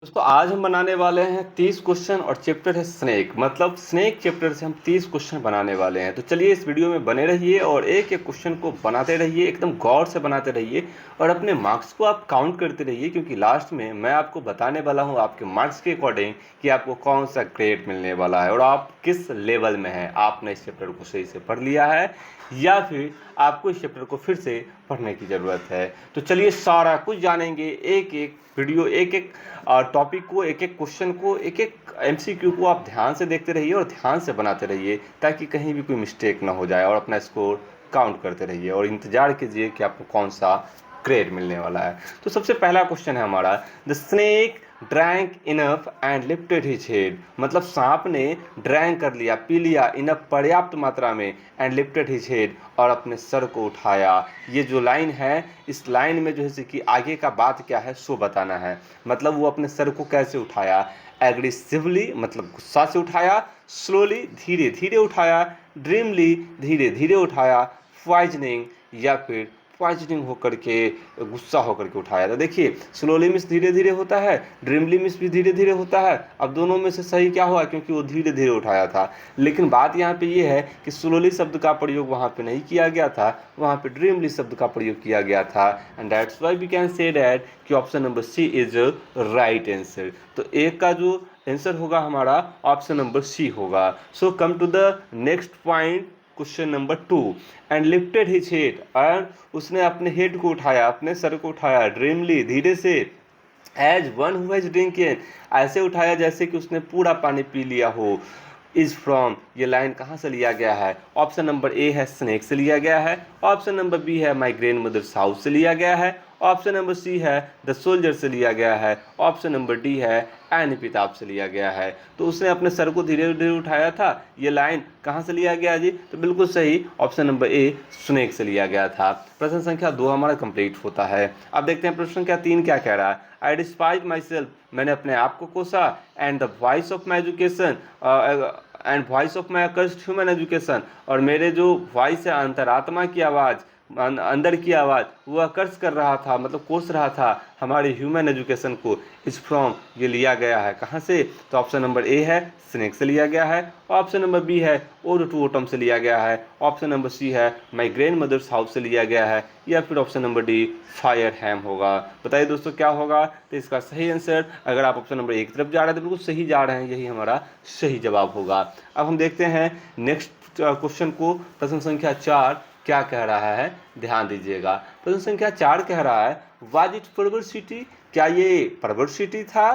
दोस्तों आज हम बनाने वाले हैं 30 क्वेश्चन और चैप्टर है स्नेक। मतलब स्नेक चैप्टर से हम 30 क्वेश्चन बनाने वाले हैं। तो चलिए इस वीडियो में बने रहिए और एक एक क्वेश्चन को बनाते रहिए, एकदम गौर से बनाते रहिए और अपने मार्क्स को आप काउंट करते रहिए, क्योंकि लास्ट में मैं आपको बताने वाला हूं आपके मार्क्स के अकॉर्डिंग कि आपको कौन सा ग्रेड मिलने वाला है और आप किस लेवल में हैं। आपने इस चैप्टर को सही से पढ़ लिया है या फिर आपको इस चैप्टर को फिर से पढ़ने की ज़रूरत है। तो चलिए सारा कुछ जानेंगे, एक एक वीडियो, एक एक टॉपिक को, एक एक क्वेश्चन को, एक एक एमसीक्यू को आप ध्यान से देखते रहिए और ध्यान से बनाते रहिए, ताकि कहीं भी कोई मिस्टेक ना हो जाए और अपना स्कोर काउंट करते रहिए और इंतजार कीजिए कि आपको कौन सा ग्रेड मिलने वाला है। तो सबसे पहला क्वेश्चन है हमारा, the snake drank enough and lifted his head. मतलब सांप ने ड्रैंक कर लिया, पी लिया, इनफ पर्याप्त मात्रा में, एंड लिफ्टेड हिज हेड और अपने सर को उठाया। ये जो लाइन है, इस लाइन में जो है कि आगे का बात क्या है सो बताना है। मतलब वो अपने सर को कैसे उठाया, एग्रेसिवली मतलब गुस्सा से उठाया, स्लोली धीरे धीरे उठाया, ड्रीमली धीरे धीरे उठाया, पॉइजनिंग या फिर पॉइजनिंग होकर के गुस्सा होकर के उठाया। तो देखिए स्लोली मीन्स धीरे धीरे होता है, ड्रीमली मीन्स भी धीरे धीरे होता है। अब दोनों में से सही क्या हुआ, क्योंकि वो धीरे धीरे उठाया था। लेकिन बात यहाँ पे ये है कि स्लोली शब्द का प्रयोग वहाँ पे नहीं किया गया था, वहाँ पे ड्रीमली शब्द का प्रयोग किया गया था। And that's why we can say that कि option number C is right answer. तो एक का जो आंसर होगा हमारा ऑप्शन नंबर सी होगा। So come to the next point, question number 2। And lifted his head, और उसने अपने हेड को उठाया, अपने सर को उठाया, ड्रीमली धीरे से, एज वन हु हैज ड्रिंकन, ऐसे उठाया जैसे कि उसने पूरा पानी पी लिया हो। इज फ्रॉम, ये लाइन कहाँ से लिया गया है? ऑप्शन नंबर ए है स्नेक से लिया गया है, ऑप्शन नंबर बी है माई ग्रैंड मदर्स हाउस से लिया गया है, ऑप्शन नंबर सी है द सोल्जर से लिया गया है, ऑप्शन नंबर डी है एन पिताब से लिया गया है। तो उसने अपने सर को धीरे धीरे उठाया था, ये लाइन कहाँ से लिया गया जी? तो बिल्कुल सही, ऑप्शन नंबर ए स्नेक से लिया गया था। प्रश्न संख्या 2 हमारा कंप्लीट होता है। अब देखते हैं प्रश्न संख्या 3 क्या कह रहा है। आई डिस्पाइज माई सेल्फ, मैंने अपने आप को कोसा, and the voice of my education and voice of my accursed human education, और मेरे जो वॉइस है, अंतरात्मा की आवाज़, अंदर की आवाज़, वो अकर्ष कर रहा था, मतलब कोस रहा था हमारे ह्यूमन एजुकेशन को। इस फ्रॉम, ये लिया गया है कहाँ से? तो ऑप्शन नंबर ए है स्नेक से लिया गया है, ऑप्शन नंबर बी है ओड टू ओटम से लिया गया है, ऑप्शन नंबर सी है माई ग्रैंड मदर्स हाउस से लिया गया है, या फिर ऑप्शन नंबर डी फायर हैम होगा। बताइए दोस्तों क्या होगा? तो इसका सही आंसर, अगर आप ऑप्शन नंबर ए की तरफ जा रहे हैं तो बिल्कुल सही जा रहे हैं, यही हमारा सही जवाब होगा। अब हम देखते हैं नेक्स्ट क्वेश्चन को। प्रश्न संख्या 4 क्या कह रहा है, ध्यान दीजिएगा। प्रश्न संख्या 4 कह रहा है, वाज इट परवर्सिटी, क्या ये परवर्सिटी था,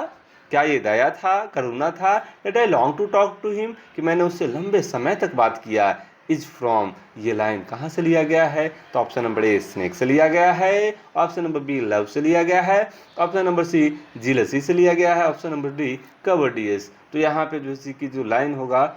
क्या ये दया था, करुणा था, that I long to talk to him, कि मैंने उससे लंबे समय तक बात किया। इज फ्रॉम, ये लाइन कहाँ से लिया गया है? तो ऑप्शन नंबर ए स्नेक से लिया गया है, ऑप्शन नंबर बी लव से लिया गया है, ऑप्शन नंबर सी जीलसी से लिया गया है, ऑप्शन नंबर डी कवर्डियस। तो यहाँ पे जो लाइन होगा,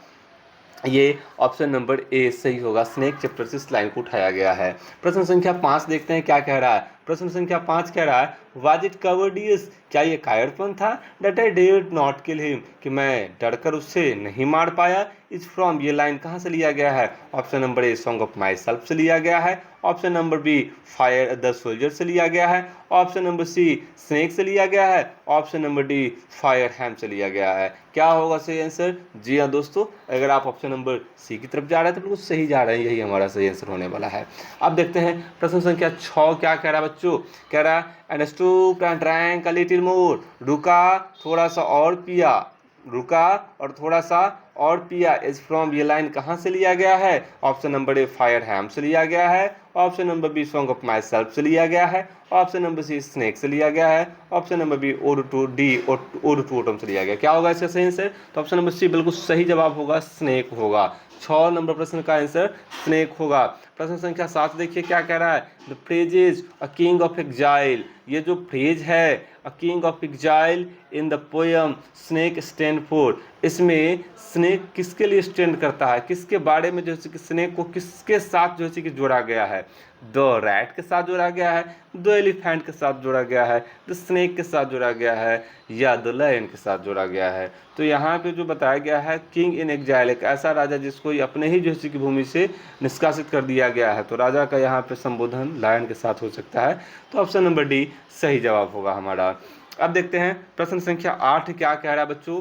ये ऑप्शन नंबर ए सही होगा, स्नेक चैप्टर से इस लाइन को उठाया गया है। प्रश्न संख्या 5 देखते हैं क्या कह रहा है। प्रश्न संख्या 5 कह रहा है, वाज इट कवर्डियस, क्या ये कायरपन था, that I dared not kill him, कि मैं डरकर उससे नहीं मार पाया। इज फ्रॉम, ये लाइन कहाँ से लिया गया है? Option number a song of myself से लिया गया है, option number b fire the soldier से लिया गया है, ऑप्शन नंबर सी स्नेक से लिया गया है, option number D fire ham से लिया गया है। क्या होगा सही आंसर? जी हाँ दोस्तों, अगर आप ऑप्शन नंबर सी की तरफ जा रहे हैं तो बिल्कुल सही जा रहे हैं, यही हमारा सही आंसर होने वाला है। अब देखते हैं प्रश्न संख्या 6 क्या कह रहा है बच्चों। कह रहा है, and stooped and drank a little more, रुका थोड़ा सा और पिया, रुका और थोड़ा सा और पिया। इज फ्रॉम, ये लाइन कहाँ से लिया गया है? Option number a fire ham से लिया गया है, option number b song of myself से लिया गया है, ऑप्शन नंबर सी स्नेक से लिया गया है, option number b ode to autumn से लिया गया। क्या होगा इसका सही आंसर? तो ऑप्शन नंबर सी बिल्कुल सही जवाब होगा, स्नेक होगा। 6 नंबर प्रश्न का आंसर स्नेक होगा। प्रश्न संख्या 7 देखिए क्या कह रहा है, the phrase is a king of exile, ये जो फ्रेज है a king of exile in the poem snake stand for, इसमें स्नेक किसके लिए स्टैंड करता है, किसके बारे में जो है कि स्नेक को किसके साथ जो है कि जोड़ा गया है? द रैट के साथ जोड़ा गया है, द एलिफेंट के साथ जोड़ा गया है, द स्नेक के साथ जोड़ा गया है, या द लायन के साथ जोड़ा गया है? तो यहाँ पे जो बताया गया है, किंग इन एग्जाइल, एक ऐसा राजा जिसको अपने ही जो है कि भूमि से निष्कासित कर दिया गया है। तो राजा का यहाँ पे संबोधन लायन के साथ हो सकता है। तो ऑप्शन नंबर डी सही जवाब होगा हमारा। अब देखते हैं प्रश्न संख्या 8 क्या कह रहा है बच्चों।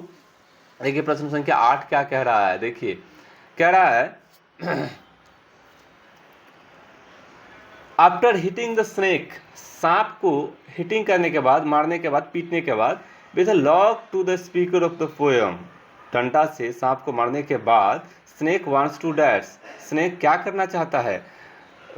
देखिए प्रश्न संख्या 8 क्या कह रहा है, देखिए कह रहा है आफ्टर हिटिंग द स्नेक, सांप को हिटिंग करने के बाद, मारने के बाद, पीटने के बाद, with a look to the speaker of the poem, डंडा से सांप को मारने के बाद snake wants to dash, snake क्या करना चाहता है,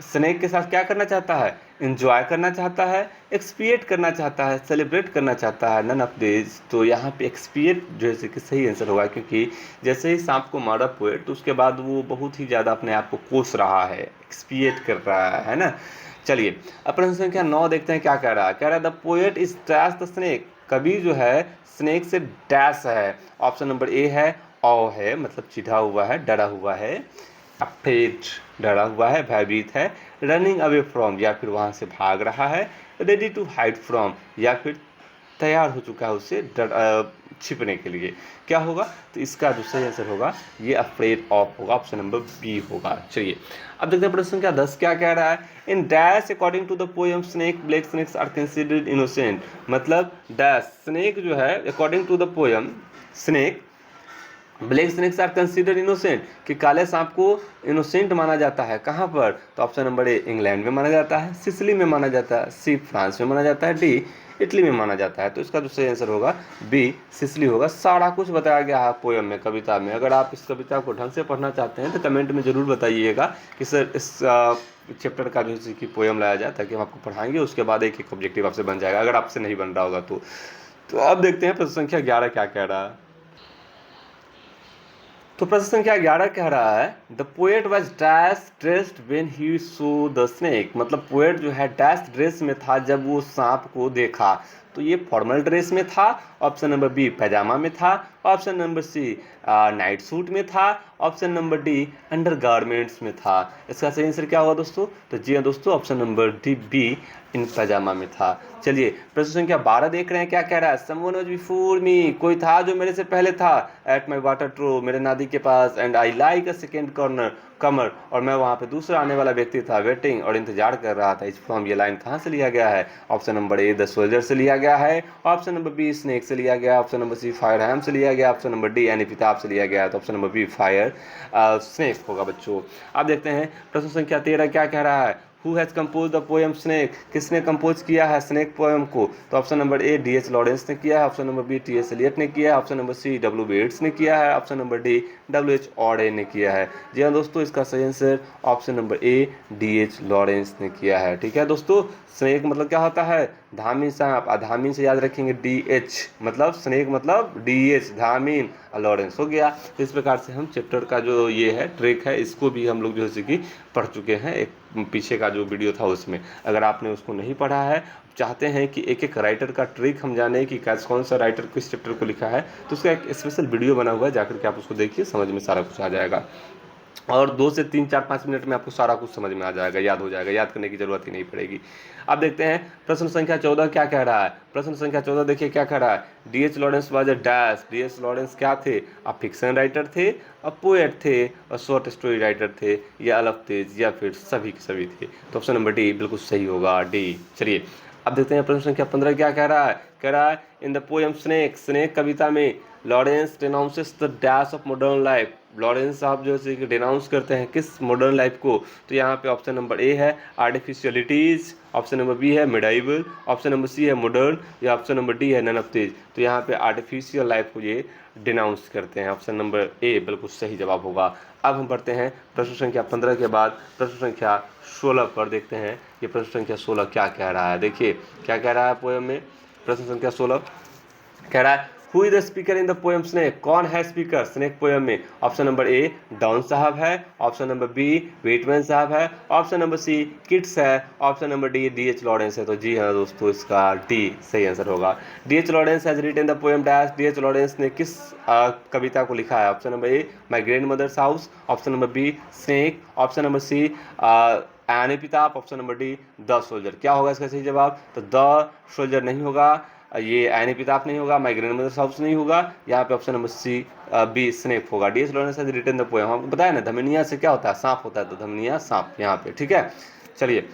स्नेक के साथ क्या करना चाहता है, इंजॉय करना चाहता है, एक्सपिएट करना चाहता है, सेलिब्रेट करना चाहता है, नन ऑफ दिस। तो यहाँ पे एक्सपिएट जैसे कि सही आंसर होगा, क्योंकि जैसे ही सांप को मारा पोएट तो उसके बाद वो बहुत ही ज़्यादा अपने आप को कोस रहा है, एक्सपिएट कर रहा है ना। चलिए अब प्रश्न संख्या 9 देखते हैं क्या कह रहा है। कह रहा है the poet is dash the snake, कवि जो है स्नेक से डैश है। ऑप्शन नंबर ए है औ है, मतलब चिढ़ा हुआ है, डरा हुआ है, अफ्रेड डरा हुआ है, भयभीत है, रनिंग अवे फ्रॉम या फिर वहाँ से भाग रहा है, रेडी टू हाइड फ्रॉम या फिर तैयार हो चुका है उससे छिपने के लिए। क्या होगा, तो इसका जो सही आंसर होगा ये अफ्रेड ऑफ होगा, ऑप्शन नंबर बी होगा। चलिए अब देखते हैं प्रश्न संख्या 10 क्या कह रहा है। In dash according to the poem snake black snakes are considered innocent, मतलब डैश स्नेक जो है according to the poem snake black snakes are considered innocent, कि काले सांप को इनोसेंट माना जाता है। कहाँ पर, तो ऑप्शन नंबर ए इंग्लैंड में माना जाता है, सिसिली में माना जाता है, सी फ्रांस में माना जाता है, डी इटली में माना जाता है। तो इसका जो सही आंसर होगा बी सिसिली होगा। सारा कुछ बताया गया है पोएम में, कविता में। अगर आप इस कविता को ढंग से पढ़ना चाहते हैं तो कमेंट में ज़रूर बताइएगा कि सर इस चैप्टर का जो है कि पोएम लाया जाए, ताकि हम आपको पढ़ाएंगे, उसके बाद एक एक ऑब्जेक्टिव आपसे बन जाएगा, अगर आपसे नहीं बन रहा होगा तो अब देखते हैं प्रश्न संख्या 11 क्या कह रहा है। तो प्रश्न संख्या 11 कह रहा है the poet was dash dressed when he so the snake, मतलब पोएट जो है डैश ड्रेस में था जब वो सांप को देखा। तो ये फॉर्मल ड्रेस में था, ऑप्शन नंबर बी पैजामा में था, option number c night suit में था, option number d undergarments में था। इसका सही आंसर क्या होगा दोस्तों, तो जी हाँ दोस्तों, option number D B in pyjama में था। चलिए प्रश्न संख्या 12 देख रहे हैं क्या कह रहा है। समवन वाज बिफोर मी, कोई था जो मेरे से पहले था, एट माई वाटर ट्रो, मेरे नादी के पास, and I like a second corner comer, और मैं वहाँ पे दूसरा आने वाला व्यक्ति था, वेटिंग और इंतजार कर रहा था। इस फ्रॉम ये लाइन कहाँ से लिया गया है, option number a the soldier से लिया गया है, ऑप्शन नंबर बी स्नेक से लिया गया, option number C fire ham से लिया गया, ऑप्शन नंबर डी यानी पिताब से लिया गया है। तो option number b fire snake होगा बच्चों। अब देखते हैं प्रश्न संख्या 13 क्या कह रहा है। Who has compose the poem snake, किसने कंपोज किया है स्नेक पोएम को, तो option number A D H Lawrence ने किया है, option number B T S Eliot ने किया है, option number C W Yeats ने किया है, option number D W H Auden ने किया है। जी हाँ दोस्तों, इसका सही answer option number A D H Lawrence ने किया है। ठीक है दोस्तों, स्नेक मतलब क्या होता है, धामी सांप, धामीन से याद रखेंगे डी एच, मतलब स्नेक मतलब डी एच धामीन, लॉरेंस हो गया। तो इस प्रकार से हम चैप्टर का जो ये है ट्रिक है, इसको भी हम लोग जो है कि पढ़ चुके हैं एक पीछे का जो वीडियो था उसमें। अगर आपने उसको नहीं पढ़ा है, चाहते हैं कि एक एक राइटर का ट्रिक हम जाने कि कौन सा राइटर किस चैप्टर को लिखा है, तो उसका एक स्पेशल वीडियो बना हुआ है, जाकर के आप उसको देखिए, समझ में सारा कुछ आ जाएगा। और 2 से 3 4 5 मिनट में आपको सारा कुछ समझ में आ जाएगा, याद हो जाएगा, याद करने की जरूरत ही नहीं पड़ेगी। अब देखते हैं प्रश्न संख्या 14 क्या कह रहा है। प्रश्न संख्या 14 देखिए क्या कह रहा है। D H Lawrence was a dash, D H Lawrence क्या थे, अब फिक्शन राइटर थे, अब पोएट थे, और शॉर्ट स्टोरी राइटर थे, या अलग तेज, या फिर सभी के सभी थे। तो ऑप्शन नंबर डी बिल्कुल सही होगा, डी। चलिए अब देखते हैं प्रश्न संख्या 15 क्या कह रहा है। कह रहा है in the poem snake, snake कविता में Lawrence denounces the dash of modern life, Lawrence साहब जो है कि डिनाउंस करते हैं किस मॉडर्न लाइफ को, तो यहाँ पे ऑप्शन नंबर ए है आर्टिफिशियलिटीज़, ऑप्शन नंबर बी है मिडाइवल, ऑप्शन नंबर सी है मॉडर्न, या ऑप्शन नंबर डी है नन ऑफ दीज। तो यहाँ पे आर्टिफिशियल लाइफ को ये डिनाउंस करते हैं, ऑप्शन नंबर ए बिल्कुल सही जवाब होगा। अब हम बढ़ते हैं प्रश्न संख्या 15 के बाद प्रश्न संख्या 16 पर, देखते हैं ये प्रश्न संख्या 16 क्या कह रहा है। देखिए क्या कह रहा है पोएम में। प्रश्न संख्या 16 कह रहा है who is the speaker in the poem snake, कौन है स्पीकर स्नेक पोएम में। ऑप्शन नंबर ए डॉन साहब है, ऑप्शन नंबर बी वेटमैन साहब है, ऑप्शन नंबर सी किट्स है, option number D D H Lawrence है। तो जी हाँ दोस्तों, इसका डी सही आंसर होगा। D H Lawrence has written the poem dash, D H Lawrence ने किस कविता को लिखा है। Option number A my grandmother's house, option number B snake, option number C an epitaph, option number D the soldier. क्या होगा इसका सही जवाब, तो द सोल्जर नहीं होगा, ये एनी पिताब नहीं होगा, माई ग्रैंड मदर्स हाउस नहीं होगा, यहाँ पे option number C B snake होगा। D H Lawrence has written the poem, आपको बताया ना धमनिया से क्या होता है, सांप होता है, तो धमनिया सांप यहाँ पे। ठीक है, चलिए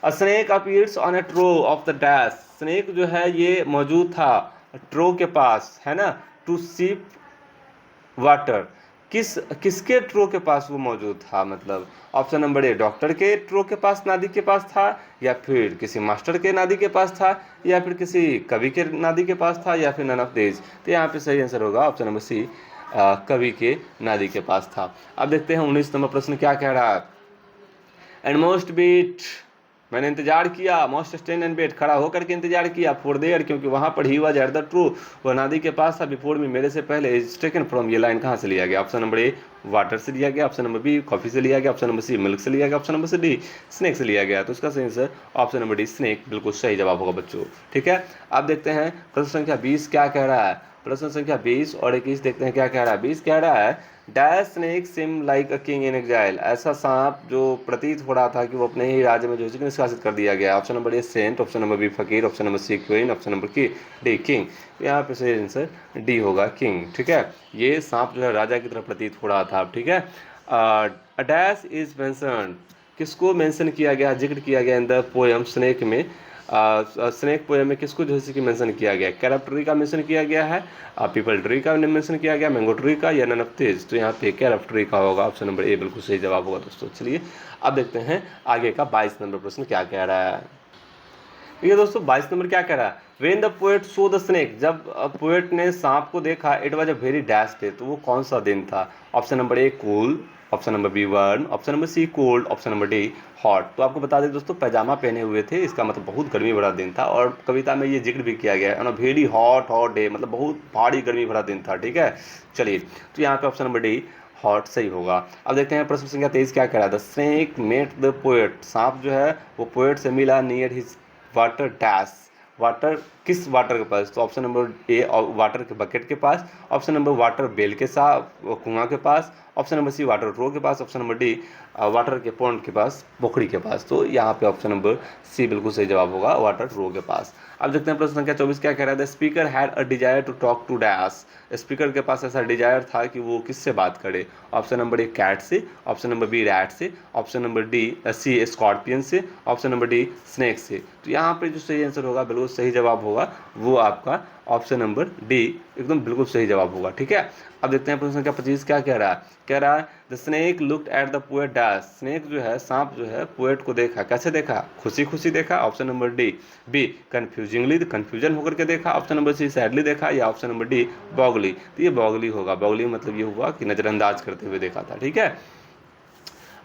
a snake appears on a trough of the dash, snake जो है ये मौजूद था ट्रो के पास, है ना, टू सीप वाटर। किसके ट्रो के पास वो मौजूद था, मतलब ऑप्शन नंबर ए डॉक्टर के ट्रो के पास, नादी के पास था, या फिर किसी मास्टर के नादी के पास था, या फिर किसी कवि के नादी के पास था, या फिर नन ऑफ दिस। तो यहाँ पे सही आंसर होगा ऑप्शन नंबर सी, कवि के नादी के पास था। अब देखते हैं 19 नंबर प्रश्न क्या कह रहा है। एंड मोस्ट बीट, मैंने इंतजार किया, मोस्ट स्टैंड एंड वेट, खड़ा होकर के इंतजार किया, फॉर देयर, क्योंकि वहां पर he was at the true, वह नादी के पास था, बिफोर में, मेरे से पहले, इज टेकन फ्रॉम, ये लाइन कहाँ से लिया गया। ऑप्शन नंबर ए वाटर से लिया गया, ऑप्शन नंबर बी कॉफी से लिया गया, ऑप्शन नंबर सी मिल्क से लिया गया, option number c the snake से लिया गया। तो इसका सही answer option number d snake बिल्कुल सही जवाब होगा बच्चों। ठीक है, अब देखते हैं प्रश्न संख्या 20 क्या कह रहा है। प्रश्न संख्या 20 और 21 देखते हैं क्या कह रहा है। 20 कह रहा है dash snake SIM like a king in exile, ऐसा सांप जो प्रतीत हो रहा था कि वो अपने ही राज्य में जो है निष्कासित कर दिया गया। Option number A saint, option number B फकीर, option number C queen, option number की डी किंग। यहाँ पे सही आंसर डी होगा किंग। ठीक है, ये सांप जो है राजा की तरह प्रतीत हो रहा था। ठीक है, डैश इज मेंशन, किसको मेंशन किया गया, जिक्र किया गया इन द पोएम स्नेक में। स्नेक पोएम में किसको जैसे कि मेंशन किया गया, कैरब ट्री का मेंशन किया गया है, पीपल ट्री का मेंशन किया गया, मैंगो ट्री का, या नन ऑफ दिस। तो यहाँ पे कैरब ट्री का होगा, ऑप्शन नंबर ए बिल्कुल सही जवाब होगा दोस्तों। चलिए अब देखते हैं आगे का 22 नंबर प्रश्न क्या कह रहा है। ये दोस्तों 22 नंबर क्या कह रहा है। When the poet saw the snake, जब पोएट ने सांप को देखा, it was a very dash day, तो वो कौन सा दिन था। Option number a cool, option number b warm, option number c cold, option number d hot. तो आपको बता दें दोस्तों पैजामा पहने हुए थे, इसका मतलब बहुत गर्मी भरा दिन था, और कविता में ये जिक्र भी किया गया है ना, वेरी हॉट हॉट डे, मतलब बहुत भारी गर्मी भरा दिन था। ठीक है, चलिए तो यहाँ पे ऑप्शन नंबर डी हॉट सही होगा। अब देखते हैं प्रश्न संख्या 23 क्या कह रहा है। The snake met the poet, सांप जो है वो पोएट से मिला near his water dash, water किस वाटर के पास। तो ऑप्शन नंबर ए वाटर के बकेट के पास, ऑप्शन नंबर वाटर बेल के साथ कुआं के पास, option number c water row के पास, ऑप्शन नंबर डी वाटर के पॉन्ड के पास, पोखरी के पास। तो यहाँ पे ऑप्शन नंबर सी बिल्कुल सही जवाब होगा, वाटर रो के पास। अब देखते हैं प्रश्न संख्या 24 क्या कह रहा है। The speaker had a desire to talk to dash, speaker के पास ऐसा डिजायर था कि वो किससे बात करे। ऑप्शन नंबर ए कैट से, ऑप्शन नंबर बी रैट से, option number d c scorpion से, ऑप्शन नंबर डी स्नेक से। तो यहाँ पे जो सही आंसर होगा बिल्कुल सही जवाब होगा वो आपका ऑप्शन नंबर डी एकदम बिल्कुल सही जवाब होगा। ठीक है, अब देखते हैं प्रश्न संख्या 25 क्या कह रहा है। कह रहा है the snake looked at the poet dash, snake जो है सांप जो है पोएट को देखा, कैसे देखा, खुशी खुशी देखा, option number D B confusingly, confusion होकर के देखा, ऑप्शन नंबर सी सैडली देखा, या ऑप्शन नंबर डी बॉगली। तो ये बॉगली होगा, बॉगली मतलब ये हुआ कि नजरअंदाज करते हुए देखा था। ठीक है,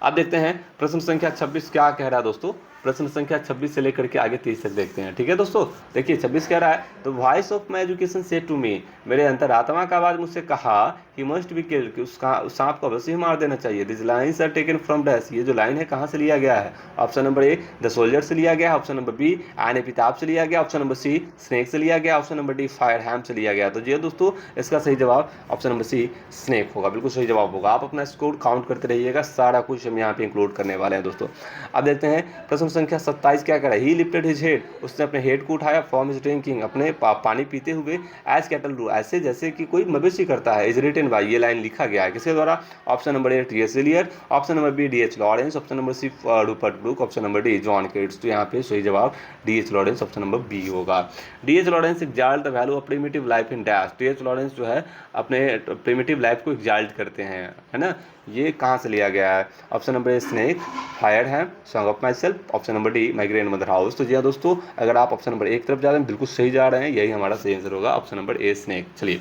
अब देखते हैं प्रश्न संख्या 26 क्या कह रहा है दोस्तों। प्रश्न संख्या 26 से लेकर के आगे 30 तक देखते हैं। ठीक है दोस्तों, देखिए 26 कह रहा है the voice of my education said to me, मेरे अंतरात्मा का आवाज मुझसे कहा ही मस्ट बी किल्ड, कि उस सांप को अवश्य ही मार देना चाहिए। This lines are taken from dash, ये जो लाइन है कहाँ से लिया गया है। Option number a the soldier से लिया गया, option number b an epitaph से लिया गया, ऑप्शन नंबर सी स्नेक से लिया गया, option number D fire ham से लिया गया। तो ये दोस्तों इसका सही जवाब ऑप्शन नंबर सी स्नेक होगा, बिल्कुल सही जवाब होगा। आप अपना स्कोर काउंट करते रहिएगा, सारा कुछ हम यहाँ पे इंक्लूड करने वाले हैं दोस्तों। अब देखते हैं प्रश्न संख्या 27 क्या कह रहा है। ही लिफ्टेड हिज हेड, उसने अपने हेड को उठाया, फ्रॉम हिज ड्रिंकिंग, अपने पानी पीते हुए, एज कैटल डू, ऐसे जैसे कि कोई मवेशी करता है, इज रिटन बाय, ये लाइन लिखा गया है किसके द्वारा। Option number A T S. Eliot, option number B D H. Lawrence, option number C Rupert Brooke, option number D John Keats. तो यहाँ पे सही जवाब D H. Lawrence option number B होगा। D H. Lawrence exalt the value of primitive life in dash, D H. Lawrence जो है अपने primitive life को एग्जाल्ट करते हैं, है ना। ये कहाँ से लिया गया है। Option number A snake, fire है, song of myself, option number D my grandmother house. तो जी हाँ दोस्तों, अगर आप ऑप्शन नंबर ए की तरफ जा रहे हैं बिल्कुल सही जा रहे हैं, यही हमारा सही आंसर होगा, ऑप्शन नंबर ए स्नेक। चलिए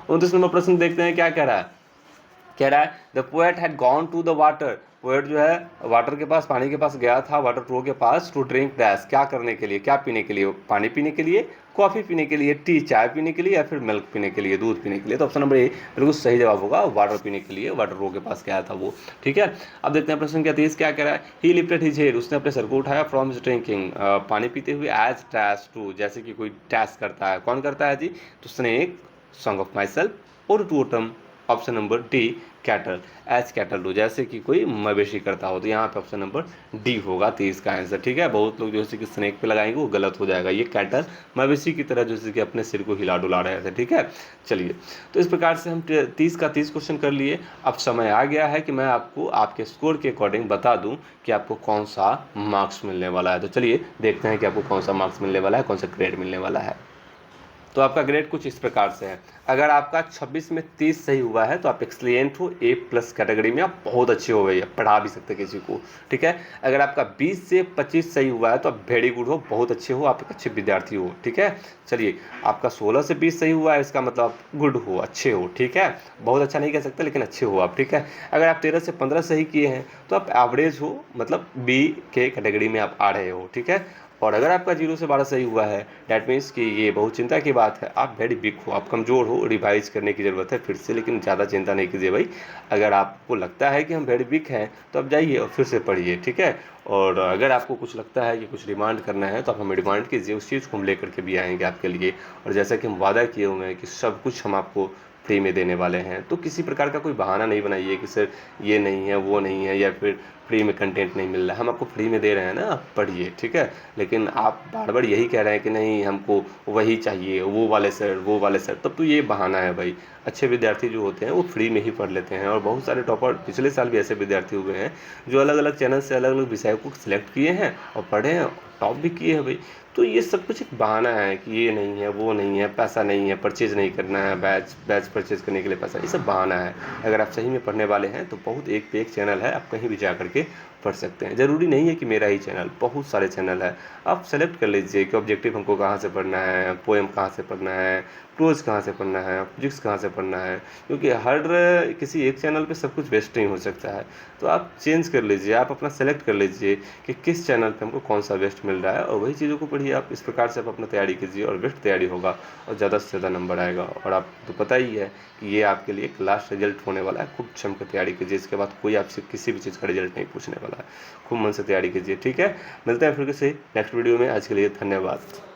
29 नंबर प्रश्न देखते हैं क्या कह रहा है। कह रहा है the poet had gone to the water, poet जो है वाटर के पास, पानी के पास गया था, वाटर फ्लो के पास, टू ड्रिंक डैश, क्या करने के लिए, क्या पीने के लिए, पानी पीने के लिए, कॉफ़ी पीने के लिए, टी चाय पीने के लिए, या फिर मिल्क पीने के लिए, दूध पीने के लिए। तो ऑप्शन नंबर ए बिल्कुल सही जवाब होगा, वाटर पीने के लिए, वाटर रो के पास गया था वो। ठीक है, अब देखते हैं प्रश्न क्या 30 क्या कह रहा है। ही लिफ्टेड हिज हेड, उसने अपने सर को उठाया, फ्रॉम हिज ड्रिंकिंग, पानी पीते हुए, एज टैश टू, जैसे कि कोई टैश करता है, कौन करता है जी, तो snake, song of myself और to autumn option number D cattle, as cattle do, जैसे कि कोई मवेशी करता हो। तो यहाँ पे ऑप्शन नंबर डी होगा 30 का आंसर। ठीक है, बहुत लोग जैसे कि स्नेक पे लगाएंगे वो गलत हो जाएगा। ये कैटल मवेशी की तरह जैसे कि अपने सिर को हिला डुला रहे थे। ठीक है, चलिए, तो इस प्रकार से हम 30 का 30 क्वेश्चन कर लिए। अब समय आ गया है कि मैं आपको आपके स्कोर के अकॉर्डिंग बता दूं कि आपको कौन सा मार्क्स मिलने वाला है। तो चलिए देखते हैं कि आपको कौन सा मार्क्स मिलने वाला है, कौन सा ग्रेड मिलने वाला है। तो आपका ग्रेड कुछ इस प्रकार से है। अगर आपका 26 में 30 सही हुआ है तो आप एक्सलेंट हो, ए प्लस कैटेगरी में, आप बहुत अच्छे हो गए, पढ़ा भी सकते किसी को। ठीक है, अगर आपका 20 से 25 सही हुआ है तो आप वेरी गुड हो, बहुत अच्छे हो, आप एक अच्छे विद्यार्थी हो। ठीक है, चलिए, आपका 16 से 20 सही हुआ है, इसका मतलब आप गुड हो, अच्छे हो। ठीक है, बहुत अच्छा नहीं कह सकते लेकिन अच्छे हो आप। ठीक है, अगर आप 13 से 15 सही किए हैं तो आप एवरेज हो, मतलब बी के कैटेगरी में आप आ रहे हो। ठीक है, और अगर आपका 0 से 12 सही हुआ है, डैट मीन्स कि ये बहुत चिंता की बात है, आप वेरी वीक हो, आप कमज़ोर हो, रिवाइज करने की ज़रूरत है फिर से, लेकिन ज़्यादा चिंता नहीं कीजिए भाई। अगर आपको लगता है कि हम वेरी वीक हैं तो आप जाइए और फिर से पढ़िए। ठीक है, और अगर आपको कुछ लगता है कि कुछ डिमांड करना है तो आप हमें डिमांड कीजिए, उस चीज़ को हम लेकर के भी आएंगे आपके लिए। और जैसा कि हम वादा किए हुए हैं कि सब कुछ हम आपको फ्री में देने वाले हैं, तो किसी प्रकार का कोई बहाना नहीं बनाइए कि सर ये नहीं है, वो नहीं है, या फिर फ्री में कंटेंट नहीं मिल रहा है। हम आपको फ्री में दे रहे हैं ना, आप पढ़िए। ठीक है, लेकिन आप बार बार यही कह रहे हैं कि नहीं हमको वही चाहिए, वो वाले सर, वो वाले सर, तब तो ये बहाना है भाई। अच्छे विद्यार्थी जो होते हैं वो फ्री में ही पढ़ लेते हैं, और बहुत सारे टॉपर पिछले साल भी ऐसे विद्यार्थी हुए हैं जो अलग अलग चैनल से अलग अलग विषय को सिलेक्ट किए हैं और पढ़े हैं, टॉप भी किए हैं भाई। तो ये सब कुछ एक बहाना है कि ये नहीं है, वो नहीं है, पैसा नहीं है, परचेज नहीं करना है, बैच परचेज करने के लिए पैसा, ये सब बहाना है। अगर आप सही में पढ़ने वाले हैं तो बहुत एक पे एक चैनल है, आप कहीं भी जा करके पढ़ सकते हैं। ज़रूरी नहीं है कि मेरा ही चैनल, बहुत सारे चैनल है। आप सेलेक्ट कर लीजिए कि ऑब्जेक्टिव हमको कहाँ से पढ़ना है, पोएम कहाँ से पढ़ना है, प्रोज कहाँ से पढ़ना है, फिजिक्स कहाँ से पढ़ना है, क्योंकि हर किसी एक चैनल पे सब कुछ बेस्ट नहीं हो सकता है। तो आप चेंज कर लीजिए, आप अपना सेलेक्ट कर लीजिए कि किस चैनल पे हमको कौन सा बेस्ट मिल रहा है, और वही चीज़ों को पढ़िए आप। इस प्रकार से आप अपना तैयारी कीजिए और बेस्ट तैयारी होगा और ज़्यादा से ज़्यादा नंबर आएगा। और आप तो पता ही है कि ये आपके लिए एक लास्ट रिजल्ट होने वाला है। खूब जम कर तैयारी कीजिए, इसके बाद कोई आपसे किसी भी चीज़ का रिजल्ट नहीं पूछने वाला है। खूब मन से तैयारी कीजिए। ठीक है, मिलते हैं फिर किसी नेक्स्ट वीडियो में। आज के लिए धन्यवाद।